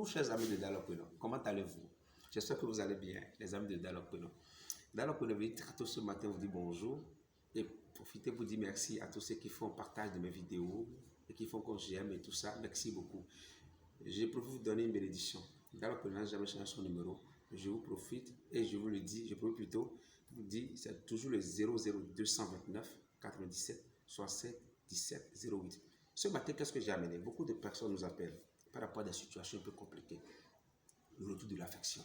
Bonjour, chers amis de Dialogue Prenant. Comment allez-vous? J'espère que vous allez bien, les amis de Dialogue Prenant. Dialogue Prenant, très tôt ce matin, vous dit bonjour et profitez pour dire merci à tous ceux qui font partage de mes vidéos et qui font que j'aime et tout ça. Merci beaucoup. Je profite vous donner une bénédiction. Dialogue Prenant n'a jamais changé son numéro. Je vous profite et je vous le dis, je peux plutôt vous dire, c'est toujours le 00229 97 67 17 08. Ce matin, qu'est-ce que j'ai amené? Beaucoup de personnes nous appellent par rapport à des situations un peu compliquées. Le retour de l'affection.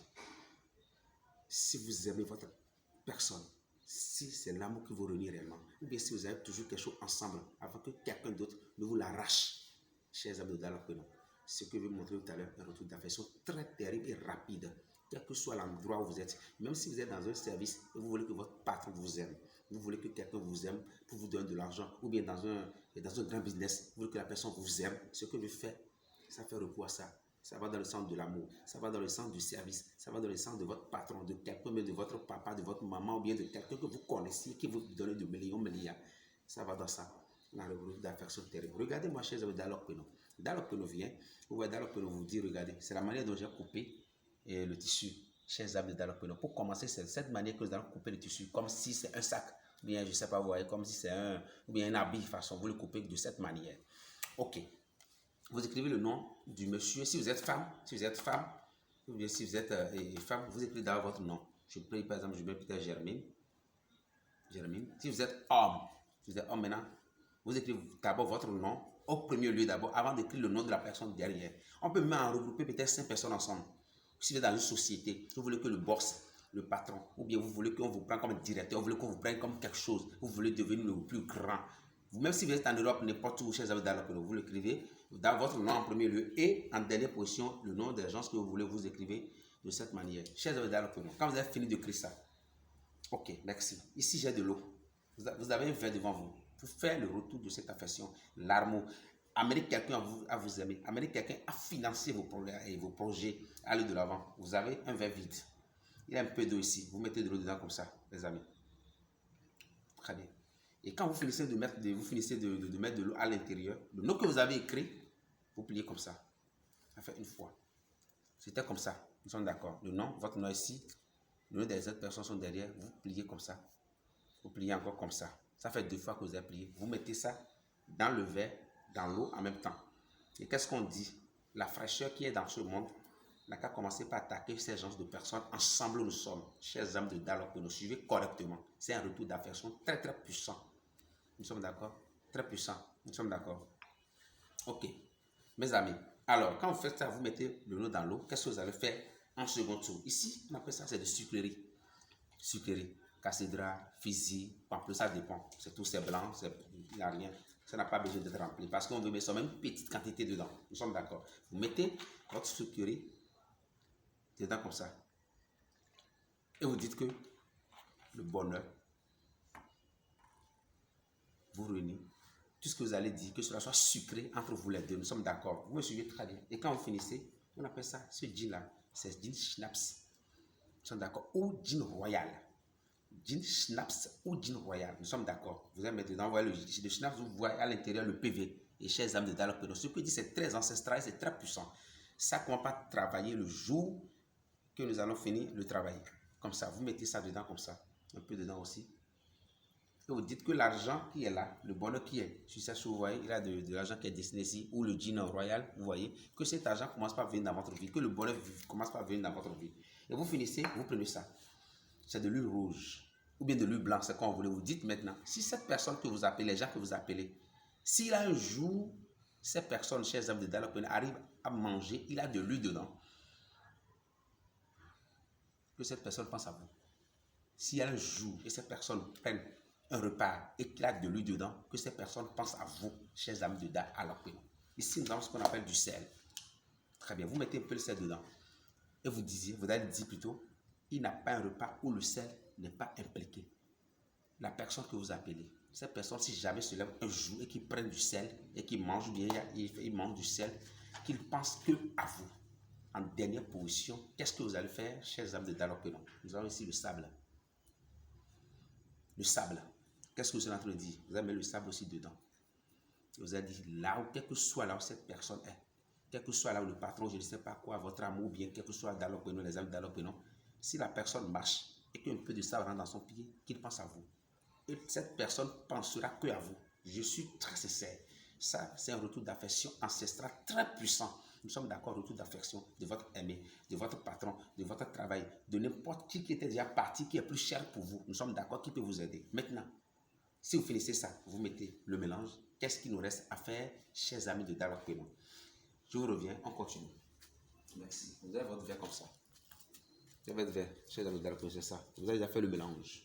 Si vous aimez votre personne, si c'est l'amour qui vous renie réellement, ou bien si vous avez toujours quelque chose ensemble avant que quelqu'un d'autre ne vous l'arrache, chers amis de Dialogue Prenant, ce que je vais vous montrer tout à l'heure, un retour d'affection très terrible et rapide, quel que soit l'endroit où vous êtes. Même si vous êtes dans un service et vous voulez que votre patron vous aime, vous voulez que quelqu'un vous aime pour vous donner de l'argent, ou bien dans un grand business, vous voulez que la personne vous aime, ce que je fais, ça fait recours à ça. Ça va dans le sens de l'amour, ça va dans le sens du service, ça va dans le sens de votre patron, de quelqu'un, de votre papa, de votre maman, ou bien de quelqu'un que vous connaissez, qui vous donne de milliards. Ça va dans ça, dans le groupe d'affection terrible. Regardez-moi, chers amis, Dialogue Prenant. Dialogue Prenant vient, vous voyez, Dialogue Prenant vous dit, regardez, c'est la manière dont j'ai coupé le tissu, chers amis de Dialogue Prenant. Pour commencer, c'est cette manière que nous allons couper le tissu, comme si c'est un sac, ou bien, je ne sais pas, vous voyez, comme si c'est ou bien un habit, de façon, vous le coupez de cette manière. Ok. Vous écrivez le nom du monsieur. Si vous êtes femme, ou bien si vous êtes femme, vous écrivez d'abord votre nom. Je peux, par exemple, je mets peut-être Germaine. Si vous êtes homme maintenant, vous écrivez d'abord votre nom au premier lieu d'abord, avant d'écrire le nom de la personne derrière. On peut même en regrouper peut-être 5 personnes ensemble. Si vous êtes dans une société, vous voulez que le boss, le patron, ou bien vous voulez qu'on vous prenne comme directeur, vous voulez qu'on vous prenne comme quelque chose, vous voulez devenir le plus grand. Même si vous êtes en Europe, n'importe où, chers amis, vous l'écrivez dans votre nom en premier lieu et en dernière position, le nom des gens que vous voulez, vous écrivez de cette manière. Chers amis, quand vous avez fini de créer ça, ok, merci. Ici, j'ai de l'eau. Vous avez un verre devant vous. Pour faire le retour de cette affection, l'amour, amener quelqu'un à vous aimer, amener quelqu'un à financer vos projets, aller de l'avant. Vous avez un verre vide. Il y a un peu d'eau ici. Vous mettez de l'eau dedans comme ça, les amis. Très bien. Et quand vous finissez de mettre de l'eau à l'intérieur, le nom que vous avez écrit, vous pliez comme ça. Ça fait une fois. C'était comme ça. Nous sommes d'accord. Le nom, votre nom ici, le nom des autres personnes sont derrière. Vous pliez comme ça. Vous pliez encore comme ça. Ça fait 2 fois que vous avez plié. Vous mettez ça dans le verre, dans l'eau en même temps. Et qu'est-ce qu'on dit? La fraîcheur qui est dans ce monde n'a qu'à commencer par attaquer ces genres de personnes. Ensemble, nous sommes, chers amis de Dialogue, que nous suivez correctement. C'est un retour d'affection très très puissant. Nous sommes d'accord? Très puissant. Nous sommes d'accord? Ok. Mes amis, alors, quand vous faites ça, vous mettez le nom dans l'eau. Qu'est-ce que vous allez faire en second tour? Ici, on appelle ça, c'est de sucrerie. Sucrerie, cassidra, fizzy, pamplemousse, ça dépend. C'est tout, c'est blanc, il n'y a rien. Ça n'a pas besoin d'être rempli parce qu'on veut mettre seulement une petite quantité dedans. Nous sommes d'accord. Vous mettez votre sucrerie dedans comme ça. Et vous dites que le bonheur vous réunit. Tout ce que vous allez dire, que cela soit sucré entre vous les deux, nous sommes d'accord. Vous me suivez très bien. Et quand vous finissez, on appelle ça, ce gin-là, c'est gin schnapps. Nous sommes d'accord. Ou gin royal. Gin schnapps ou gin royal. Nous sommes d'accord. Vous allez mettre dedans, vous voyez le schnapps, vous voyez à l'intérieur le PV. Et chers amis de Dialogue Prenant, ce que je dis, c'est très ancestral et c'est très puissant. Ça ne commence pas à travailler le jour que nous allons finir le travail. Comme ça, vous mettez ça dedans comme ça. Un peu dedans aussi. Et vous dites que l'argent qui est là, le bonheur qui est, sur ça, vous voyez, il y a de l'argent qui est destiné ici, ou le gin royal, vous voyez, que cet argent commence par venir dans votre vie, que le bonheur commence par venir dans votre vie. Et vous finissez, vous prenez ça. C'est de l'huile rouge, ou bien de l'huile blanche, c'est comme vous voulez. Vous dites maintenant, si cette personne que vous appelez, les gens que vous appelez, s'il a un jour, cette personne, chers amis de Dialogue Prenant, arrive à manger, il a de l'huile dedans, que cette personne pense à vous. S'il y a un jour et cette personne prenne un repas et qu'il y a de l'huile dedans, que ces personnes pensent à vous, chers amis de Dialogue Prenant. Ici, nous avons ce qu'on appelle du sel. Très bien, vous mettez un peu le sel dedans. Et vous allez dire plutôt, il n'a pas un repas où le sel n'est pas impliqué. La personne que vous appelez, cette personne, si jamais se lève un jour et qu'il prenne du sel et qu'il mange bien, il mange du sel, qu'il pense que à vous. En dernière position, qu'est-ce que vous allez faire, chers amis de Dialogue Prenant? Nous avons ici le sable. Le sable. Qu'est-ce que vous êtes en train de dire? Vous avez mis le sable aussi dedans. Vous avez dit là où, quel que soit là où cette personne est, quel que soit là où le patron, je ne sais pas quoi, votre amour, bien, quel que soit Dialogue Prenons, les amis de Dialogue Prenons, si la personne marche et qu'un peu de sable rentre dans son pied, qu'il pense à vous. Et cette personne pensera que à vous. Je suis très sincère. Ça, c'est un retour d'affection ancestral très puissant. Nous sommes d'accord, retour d'affection de votre aimé, de votre patron, de votre travail, de n'importe qui était déjà parti, qui est plus cher pour vous. Nous sommes d'accord, qui peut vous aider. Maintenant, si vous finissez ça, vous mettez le mélange. Qu'est-ce qu'il nous reste à faire, chers amis de Dialogue Prenons? Je vous reviens, on continue. Merci. Vous avez votre verre comme ça. Vous avez votre verre, chers amis de Dialogue Prenons, c'est ça. Vous avez déjà fait le mélange.